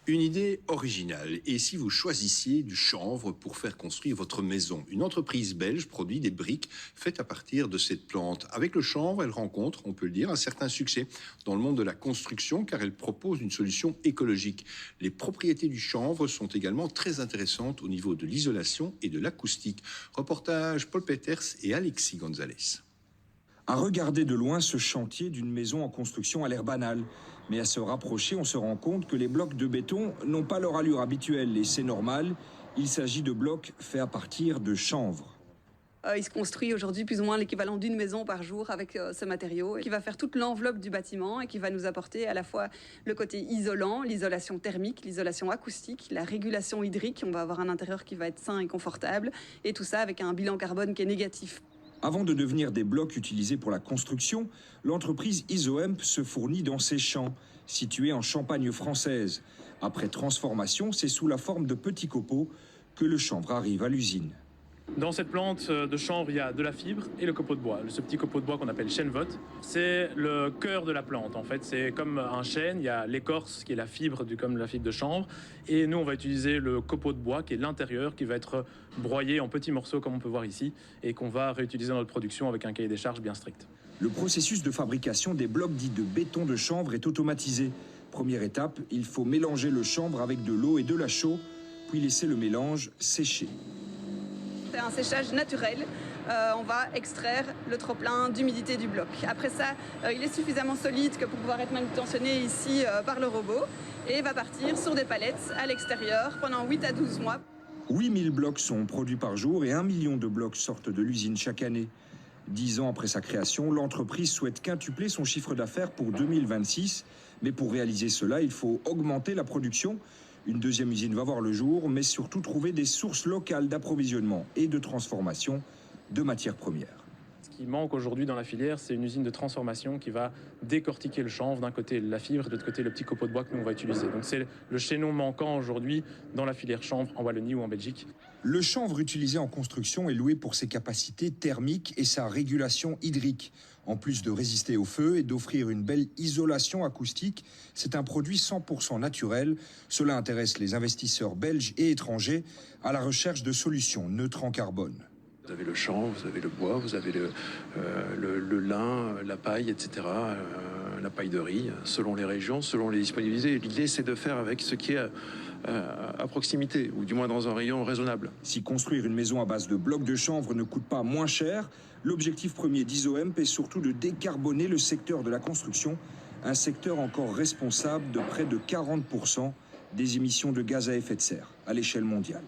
Une idée originale. Et si vous choisissiez du chanvre pour faire construire votre maison? Une entreprise belge produit des briques faites à partir de cette plante. Avec le chanvre, elle rencontre, on peut le dire, un certain succès dans le monde de la construction car elle propose une solution écologique. Les propriétés du chanvre sont également très intéressantes au niveau de l'isolation et de l'acoustique. Reportage Paul Peters et Alexis Gonzalez. À regarder de loin, ce chantier d'une maison en construction a l'air banal. Mais à se rapprocher, on se rend compte que les blocs de béton n'ont pas leur allure habituelle. Et c'est normal, il s'agit de blocs faits à partir de chanvre. Il se construit aujourd'hui plus ou moins l'équivalent d'une maison par jour avec ce matériau qui va faire toute l'enveloppe du bâtiment et qui va nous apporter à la fois le côté isolant, l'isolation thermique, l'isolation acoustique, la régulation hydrique. On va avoir un intérieur qui va être sain et confortable et tout ça avec un bilan carbone qui est négatif. Avant de devenir des blocs utilisés pour la construction, l'entreprise Isoemp se fournit dans ses champs, situés en Champagne française. Après transformation, c'est sous la forme de petits copeaux que le chanvre arrive à l'usine. Dans cette plante de chanvre, il y a de la fibre et le copeau de bois. Ce petit copeau de bois qu'on appelle chêne-vote, c'est le cœur de la plante. En fait, c'est comme un chêne, il y a l'écorce qui est la fibre, comme la fibre de chanvre. Et nous, on va utiliser le copeau de bois qui est l'intérieur, qui va être broyé en petits morceaux comme on peut voir ici, et qu'on va réutiliser dans notre production avec un cahier des charges bien strict. Le processus de fabrication des blocs dits de béton de chanvre est automatisé. Première étape, il faut mélanger le chanvre avec de l'eau et de la chaux, puis laisser le mélange sécher. C'est un séchage naturel. On va extraire le trop-plein d'humidité du bloc. Après ça, il est suffisamment solide que pour pouvoir être manutentionné ici par le robot et va partir sur des palettes à l'extérieur pendant 8 à 12 mois. 8000 blocs sont produits par jour et 1 million de blocs sortent de l'usine chaque année. 10 ans après sa création, l'entreprise souhaite quintupler son chiffre d'affaires pour 2026. Mais pour réaliser cela, il faut augmenter la production. Une deuxième usine va voir le jour, mais surtout trouver des sources locales d'approvisionnement et de transformation de matières premières. Ce qui manque aujourd'hui dans la filière, c'est une usine de transformation qui va décortiquer le chanvre, d'un côté la fibre, de l'autre côté le petit copeau de bois que nous on va utiliser. Donc c'est le chaînon manquant aujourd'hui dans la filière chanvre en Wallonie ou en Belgique. Le chanvre utilisé en construction est loué pour ses capacités thermiques et sa régulation hydrique. En plus de résister au feu et d'offrir une belle isolation acoustique, c'est un produit 100% naturel. Cela intéresse les investisseurs belges et étrangers à la recherche de solutions neutres en carbone. Vous avez le chanvre, vous avez le bois, vous avez le lin, la paille, etc., la paille de riz, selon les régions, selon les disponibilités. L'idée, c'est de faire avec ce qui est à proximité, ou du moins dans un rayon raisonnable. Si construire une maison à base de blocs de chanvre ne coûte pas moins cher, l'objectif premier d'Isoemp est surtout de décarboner le secteur de la construction, un secteur encore responsable de près de 40% des émissions de gaz à effet de serre à l'échelle mondiale.